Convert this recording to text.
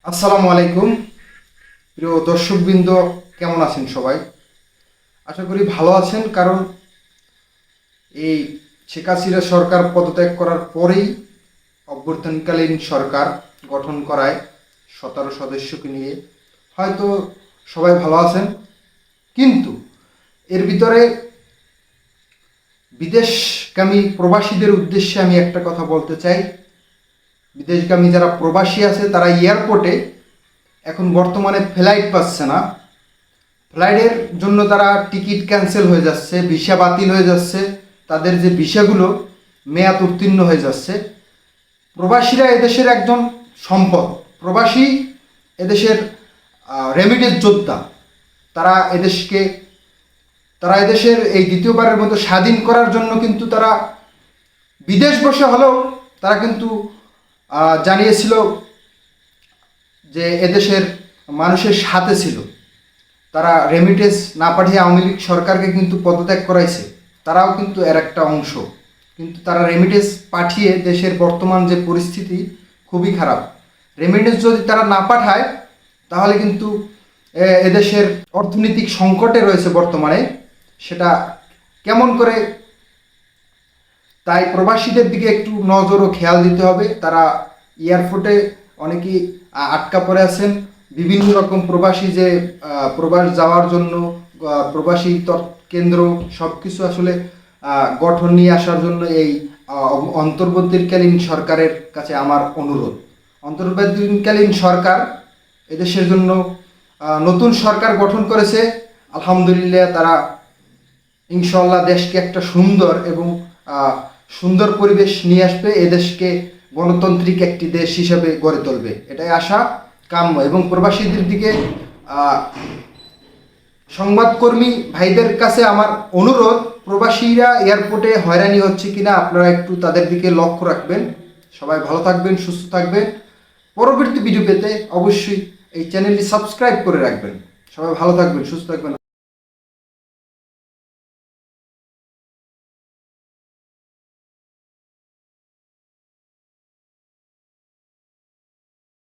আসসালামু আলাইকুম প্রিয় দর্শকবৃন্দ, কেমন আছেন সবাই? আশা করি ভালো আছেন, কারণ এই শেখ হাসিনা সরকার পদত্যাগ করার পরেই অভ্যর্থনকালীন সরকার গঠন করায় 17 সদস্যকে নিয়ে হয়তো সবাই ভালো আছেন। কিন্তু এর ভিতরে বিদেশগামী প্রবাসীদের উদ্দেশ্যে আমি একটা কথা বলতে চাই। বিদেশগামী যারা প্রবাসী আছে তারা এয়ারপোর্টে এখন বর্তমানে ফ্লাইট পাচ্ছে না। ফ্লাইটের জন্য তারা টিকিট ক্যান্সেল হয়ে যাচ্ছে, ভিসা বাতিল হয়ে যাচ্ছে, তাদের যে ভিসাগুলো মেয়াদ উত্তীর্ণ হয়ে যাচ্ছে। প্রবাসীরা এদেশের একজন সম্পদ। প্রবাসী এদেশের রেমিটেন্স যোদ্ধা। তারা এদেশকে তারা এদেশের এই দ্বিতীয়বারের মতো স্বাধীন করার জন্য কিন্তু তারা বিদেশ বসে হলেও তারা কিন্তু জানিয়েছিল যে এদেশের মানুষের সাথে ছিল। তারা রেমিটেন্স না পাঠিয়ে আওয়ামী লীগ সরকারকে কিন্তু পদত্যাগ করাইছে, তারাও কিন্তু এর একটা অংশ। কিন্তু তারা রেমিটেন্স পাঠিয়ে দেশের বর্তমান যে পরিস্থিতি খুবই খারাপ। রেমিটেন্স যদি তারা না পাঠায় তাহলে কিন্তু এদেশের অর্থনৈতিক সংকটে রয়েছে বর্তমানে, সেটা কেমন করে। তাই প্রবাসীদের দিকে একটু নজর ও খেয়াল দিতে হবে। তারা এয়ারপোর্টে অনেকেই আটকা পড়ে আছেন। বিভিন্ন রকম প্রবাসী যে প্রবাস যাওয়ার জন্য প্রবাসী কেন্দ্র সব কিছু আসলে গঠন নিয়ে আসার জন্য এই অন্তর্বর্তীকালীন সরকারের কাছে আমার অনুরোধ। অন্তর্বর্তীকালীন সরকার এদেশের জন্য নতুন সরকার গঠন করেছে। আলহামদুলিল্লাহ, তারা ইনশাল্লাহ দেশকে একটা সুন্দর এবং সুন্দর পরিবেশ নিয়ে আসবে, এদেশকে গণতান্ত্রিক একটি দেশ হিসেবে গড়ে তুলবে, এটাই আশা কাম্য। এবং প্রবাসীদের দিকে সংবাদকর্মী ভাইদের কাছে আমার অনুরোধ, প্রবাসীরা এয়ারপোর্টে হয়রানি হচ্ছে কিনা আপনারা একটু তাদের দিকে লক্ষ্য রাখবেন। সবাই ভালো থাকবেন, সুস্থ থাকবেন। পরবর্তী ভিডিও পেতে অবশ্যই এই চ্যানেলটি সাবস্ক্রাইব করে রাখবেন। সবাই ভালো থাকবেন, সুস্থ থাকবেন।